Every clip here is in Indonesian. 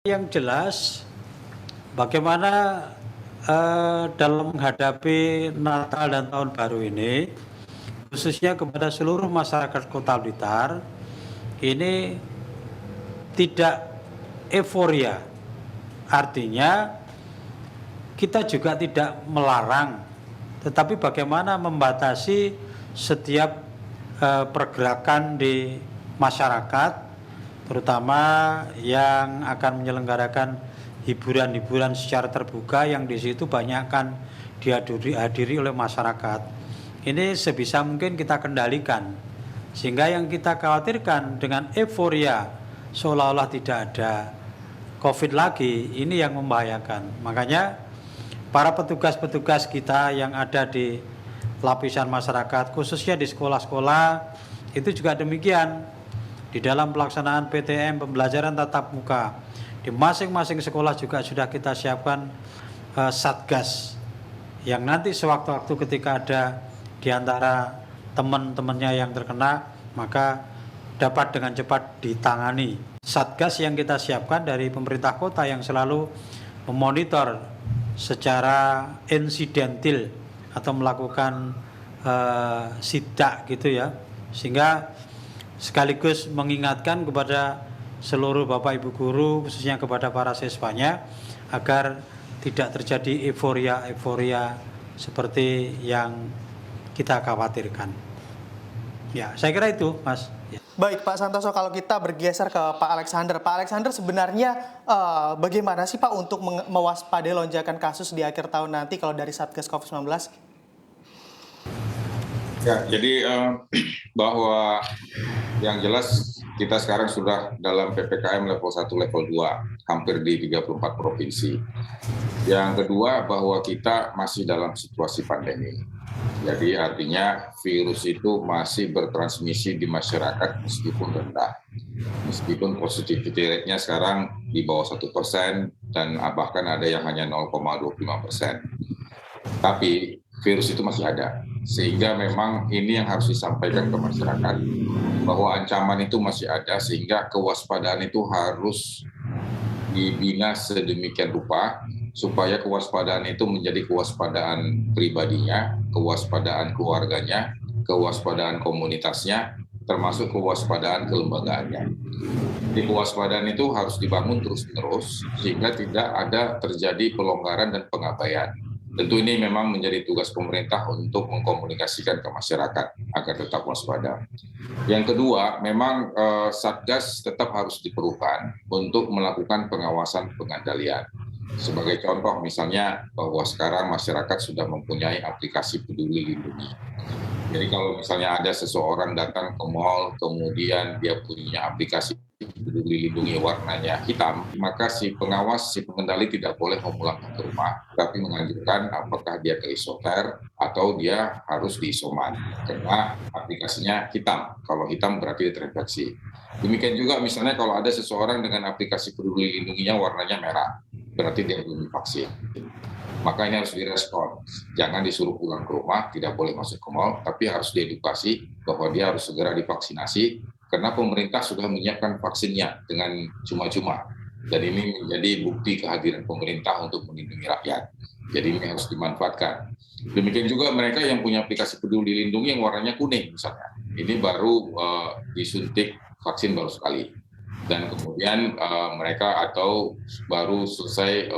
Yang jelas, bagaimana dalam menghadapi Natal dan Tahun Baru ini, khususnya kepada seluruh masyarakat Kota Blitar, ini tidak euforia. Artinya, kita juga tidak melarang, tetapi bagaimana membatasi setiap pergerakan di masyarakat, terutama yang akan menyelenggarakan hiburan-hiburan secara terbuka yang di situ banyak kan dihadiri oleh masyarakat. Ini sebisa mungkin kita kendalikan, sehingga yang kita khawatirkan dengan euforia seolah-olah tidak ada COVID lagi, ini yang membahayakan. Makanya para petugas-petugas kita yang ada di lapisan masyarakat, khususnya di sekolah-sekolah, itu juga demikian. Di dalam pelaksanaan PTM pembelajaran tatap muka, di masing-masing sekolah juga sudah kita siapkan satgas yang nanti sewaktu-waktu ketika ada di antara teman-temannya yang terkena, maka dapat dengan cepat ditangani. Satgas yang kita siapkan dari pemerintah kota yang selalu memonitor secara insidentil atau melakukan sidak gitu ya, sehingga sekaligus mengingatkan kepada seluruh Bapak Ibu guru, khususnya kepada para siswanya, agar tidak terjadi euforia seperti yang kita khawatirkan. Ya, saya kira itu, Mas. Ya. Baik, Pak Santoso, kalau kita bergeser ke Pak Alexander. Pak Alexander, sebenarnya bagaimana sih Pak untuk mewaspadai lonjakan kasus di akhir tahun nanti kalau dari Satgas COVID-19? Ya, jadi bahwa yang jelas kita sekarang sudah dalam PPKM level 1, level 2, hampir di 34 provinsi. Yang kedua bahwa kita masih dalam situasi pandemi. Jadi artinya virus itu masih bertransmisi di masyarakat meskipun rendah. Meskipun positivity rate-nya sekarang di bawah 1% dan bahkan ada yang hanya 0,25%. Tapi virus itu masih ada. Sehingga memang ini yang harus disampaikan ke masyarakat, bahwa ancaman itu masih ada, sehingga kewaspadaan itu harus dibina sedemikian rupa, supaya kewaspadaan itu menjadi kewaspadaan pribadinya, kewaspadaan keluarganya, kewaspadaan komunitasnya, termasuk kewaspadaan kelembagaannya. Di kewaspadaan itu harus dibangun terus-menerus, sehingga tidak ada terjadi pelonggaran dan pengabaian. Tentu ini memang menjadi tugas pemerintah untuk mengkomunikasikan ke masyarakat agar tetap waspada. Yang kedua, memang Satgas tetap harus diperlukan untuk melakukan pengawasan pengendalian. Sebagai contoh misalnya bahwa sekarang masyarakat sudah mempunyai aplikasi Peduli Lindungi. Jadi kalau misalnya ada seseorang datang ke mal, kemudian dia punya aplikasi Peduli Lindungi warnanya hitam, maka si pengawas, si pengendali tidak boleh memulangkan ke rumah, tapi menganjurkan apakah dia ke isoter atau dia harus di isoman, karena aplikasinya hitam. Kalau hitam berarti terinfeksi. Demikian juga misalnya kalau ada seseorang dengan aplikasi Peduli Lindunginya warnanya merah, berarti dia belum divaksin. Maka ini harus direspon. Jangan disuruh pulang ke rumah, tidak boleh masuk ke mal, tapi harus diedukasi bahwa dia harus segera divaksinasi, karena pemerintah sudah menyiapkan vaksinnya dengan cuma-cuma. Dan ini menjadi bukti kehadiran pemerintah untuk melindungi rakyat. Jadi ini harus dimanfaatkan. Demikian juga mereka yang punya aplikasi Peduli Lindungi yang warnanya kuning misalnya. Ini baru disuntik vaksin baru sekali. Dan kemudian mereka atau baru selesai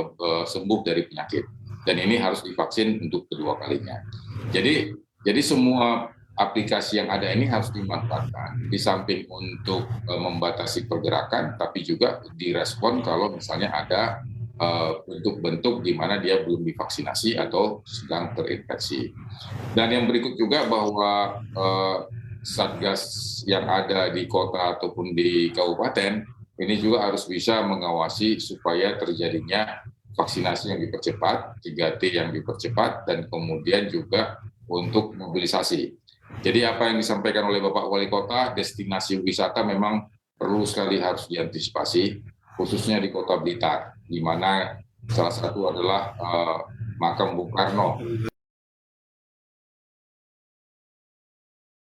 sembuh dari penyakit. Dan ini harus divaksin untuk kedua kalinya. Jadi semua aplikasi yang ada ini harus dimanfaatkan, di samping untuk membatasi pergerakan, tapi juga direspon kalau misalnya ada bentuk-bentuk di mana dia belum divaksinasi atau sedang terinfeksi. Dan yang berikut juga bahwa Satgas yang ada di kota ataupun di kabupaten, ini juga harus bisa mengawasi supaya terjadinya vaksinasi yang dipercepat, 3T yang dipercepat, dan kemudian juga untuk mobilisasi. Jadi apa yang disampaikan oleh Bapak Wali Kota, destinasi wisata memang perlu sekali harus diantisipasi, khususnya di Kota Blitar, di mana salah satu adalah makam Bung Karno.